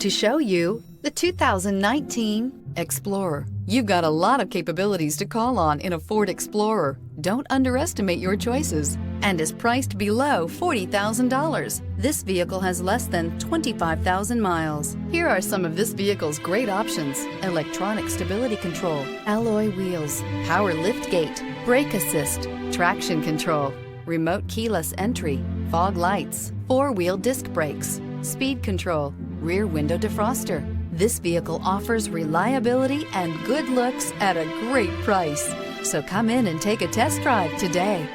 to show you the 2019 Explorer. You've got a lot of capabilities to call on in a Ford Explorer. Don't underestimate your choices, and is priced below $40,000. This vehicle has less than 25,000 miles. Here are some of this vehicle's great options: electronic stability control, alloy wheels, power liftgate, brake assist, traction control, remote keyless entry, fog lights, four-wheel disc brakes, speed control, rear window defroster. This vehicle offers reliability and good looks at a great price. So come in and take a test drive today.